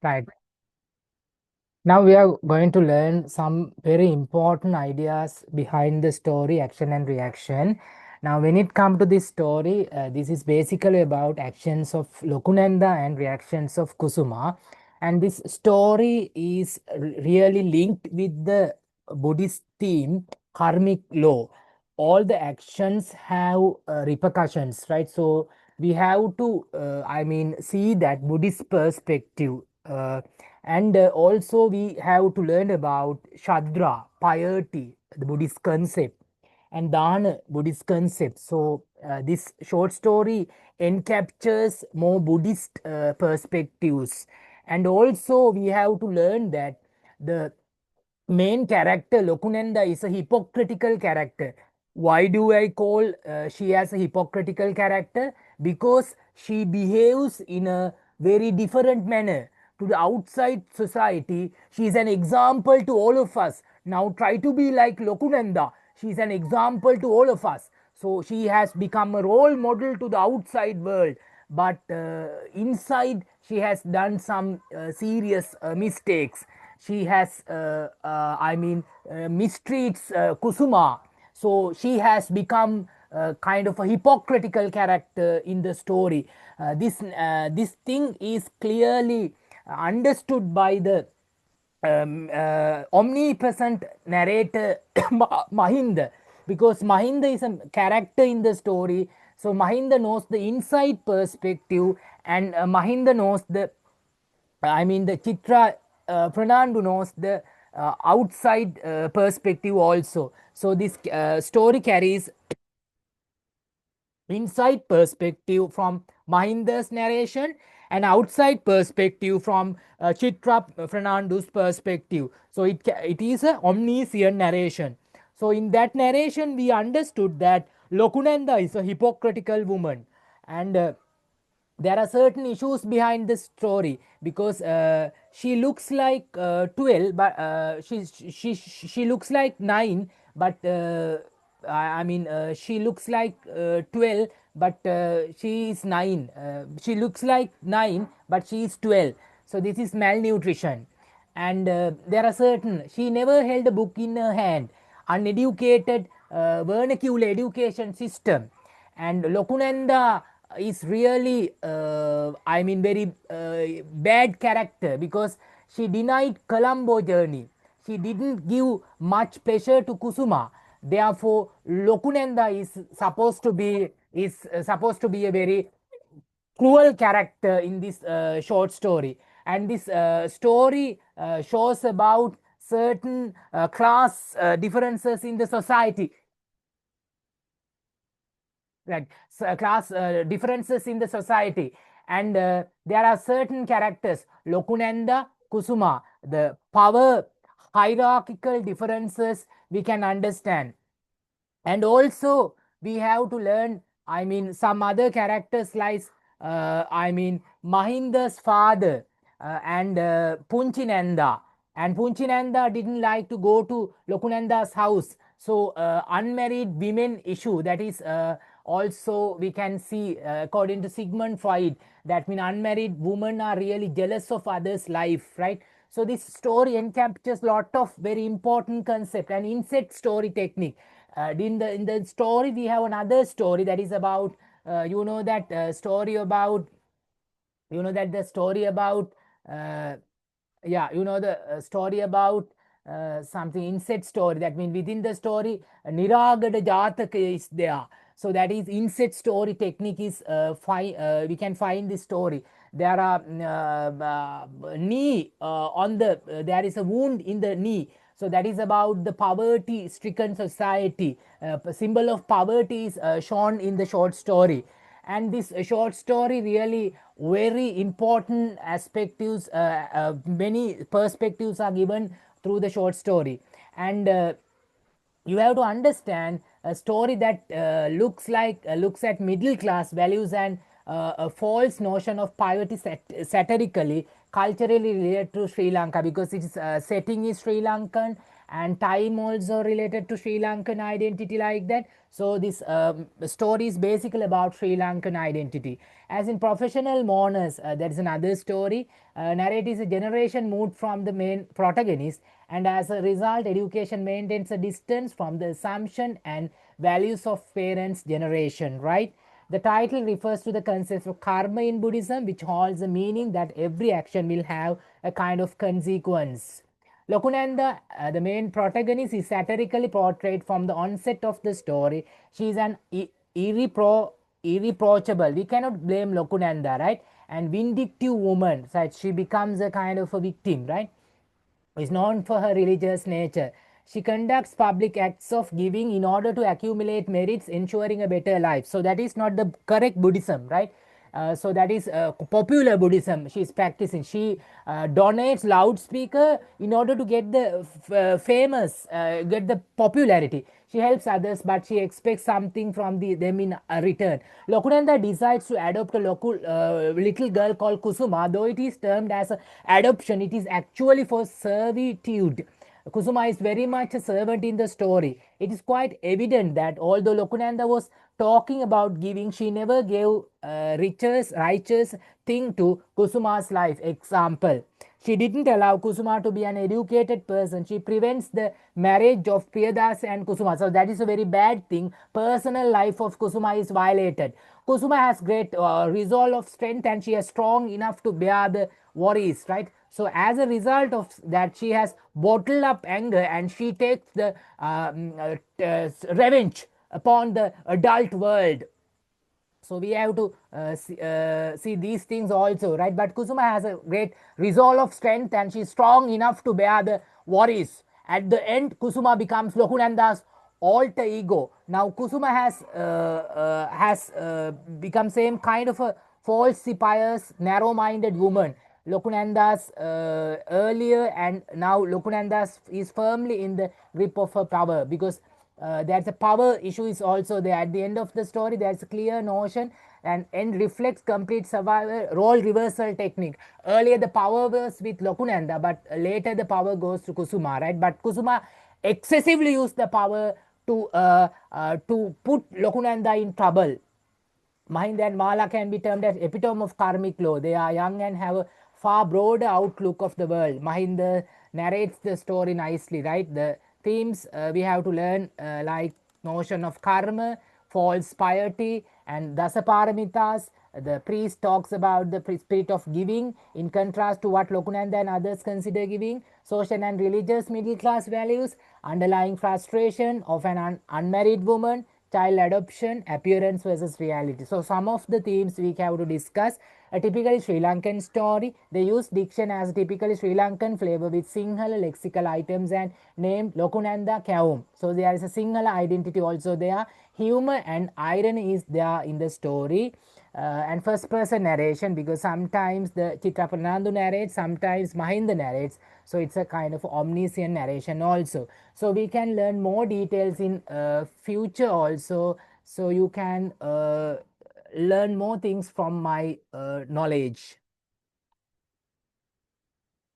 Right. Now we are going to learn some very important ideas behind the story, action and reaction. Now, when it comes to this story, this is basically about actions of Lokunanda and reactions of Kusuma. And this story is really linked with the Buddhist theme, karmic law. All the actions have repercussions, right? So we have to, see that Buddhist perspective. And also we have to learn about Shadra, piety, the Buddhist concept, and Dana, Buddhist concept. So this short story encaptures more Buddhist perspectives. And also we have to learn that the main character Lokunenda is a hypocritical character. Why do I call she as a hypocritical character? Because she behaves in a very different manner to the outside society. She is an example to all of us. Now try to be like Lokunenda. She is an example to all of us. So she has become a role model to the outside world, but inside she has done some serious mistakes. She has mistreats Kusuma. So she has become kind of a hypocritical character in the story. This thing is clearly understood by the omnipresent narrator Mahinda, because Mahinda is a character in the story. So Mahinda knows the inside perspective, and Mahinda knows the Chitra Fernando knows the outside perspective also. So this story carries inside perspective from Mahinda's narration and outside perspective from Chitra Fernando's perspective. So it is a omniscient narration. So in that narration, we understood that Lokunanda is a hypocritical woman, and there are certain issues behind this story, because she looks like 12, but she looks like 9, but she looks like 12, but she is 9. She looks like 9, but she is 12. So this is malnutrition. And there are certain, she never held a book in her hand, uneducated vernacular education system. And Lokunanda is really very bad character, because she denied Colombo journey. She didn't give much pleasure to Kusuma. Therefore Lokunanda is supposed to be a very cruel character in this short story. And this story shows about certain class differences in the society, like class differences in the society. And there are certain characters, Lokunanda, Kusuma, the power hierarchical differences we can understand. And also we have to learn, some other characters like Mahinda's father, and Punchinanda. And Punchinanda didn't like to go to Lokunanda's house. So unmarried women issue, that is also we can see according to Sigmund Freud, that mean unmarried women are really jealous of others life, right? So this story encaptures lot of very important concept and insect story technique. In the story we have another story that is about that story about the story about uh, yeah, the story about something insect story. That means within the story Niragada Jataka is there. So that is insect story technique is we can find this story. There are knee on the there is a wound in the knee. So that is about the poverty stricken society. Symbol of poverty is shown in the short story. And this short story really very important aspects, many perspectives are given through the short story. And you have to understand a story that looks at middle class values and a false notion of poverty satirically culturally related to Sri Lanka, because its setting is Sri Lankan, and time also related to Sri Lankan identity like that. So this story is basically about Sri Lankan identity. As in professional mourners, there is another story. Narrates a generation moved from the main protagonist, and as a result, education maintains a distance from the assumption and values of parents' generation, right? The title refers to the concept of karma in Buddhism, which holds the meaning that every action will have a kind of consequence. Lokunanda, the main protagonist, is satirically portrayed from the onset of the story. She is an irreproachable, we cannot blame Lokunanda, right? And vindictive woman, so she becomes a kind of a victim, right? Is known for her religious nature. She conducts public acts of giving in order to accumulate merits, ensuring a better life. So that is not the correct Buddhism, right? So that is popular Buddhism she is practicing. She donates loudspeaker in order to get the famous, get the popularity. She helps others, but she expects something from them in return. Lokunanda decides to adopt a little girl called Kusuma. Though it is termed as adoption, it is actually for servitude. Kusuma is very much a servant in the story. It is quite evident that although Lokunanda was talking about giving, she never gave righteous thing to Kusuma's life. Example, she didn't allow Kusuma to be an educated person. She prevents the marriage of Priyadas and Kusuma. So that is a very bad thing. Personal life of Kusuma is violated. Kusuma has great resolve of strength, and she is strong enough to bear the worries, right? So as a result of that, she has bottled up anger, and she takes the revenge upon the adult world. So we have to see these things also, right? But Kusuma has a great resolve of strength, and she's strong enough to bear the worries. At the end, Kusuma becomes Lokunanda's alter ego. Now Kusuma has become same kind of a falsely pious, narrow-minded woman. Lokunanda's earlier, and now Lokunanda's is firmly in the grip of her power, because there's a power issue is also there. At the end of the story, there's a clear notion, and end reflects complete survival role reversal technique. Earlier the power was with Lokunanda, but later the power goes to Kusuma, right? But Kusuma excessively used the power to put Lokunanda in trouble. Mahinda and Mala can be termed as epitome of karmic law. They are young and have a far broader outlook of the world. Mahinda narrates the story nicely, right? The themes we have to learn, like notion of karma, false piety, and dasaparamitas. The priest talks about the spirit of giving in contrast to what Lokunanda and others consider giving. Social and religious middle class values, underlying frustration of an unmarried woman, child adoption, appearance versus reality. So some of the themes we have to discuss. A typically Sri Lankan story. They use diction as a typically Sri Lankan flavor with Sinhala lexical items and named Lokunanda Kaum. So there is a Sinhala identity also there. Humor and irony is there in the story. And first person narration, because sometimes the Chitra Pranandu narrates, sometimes Mahinda narrates. So it's a kind of omniscient narration also. So we can learn more details in future also. So you can learn more things from my knowledge.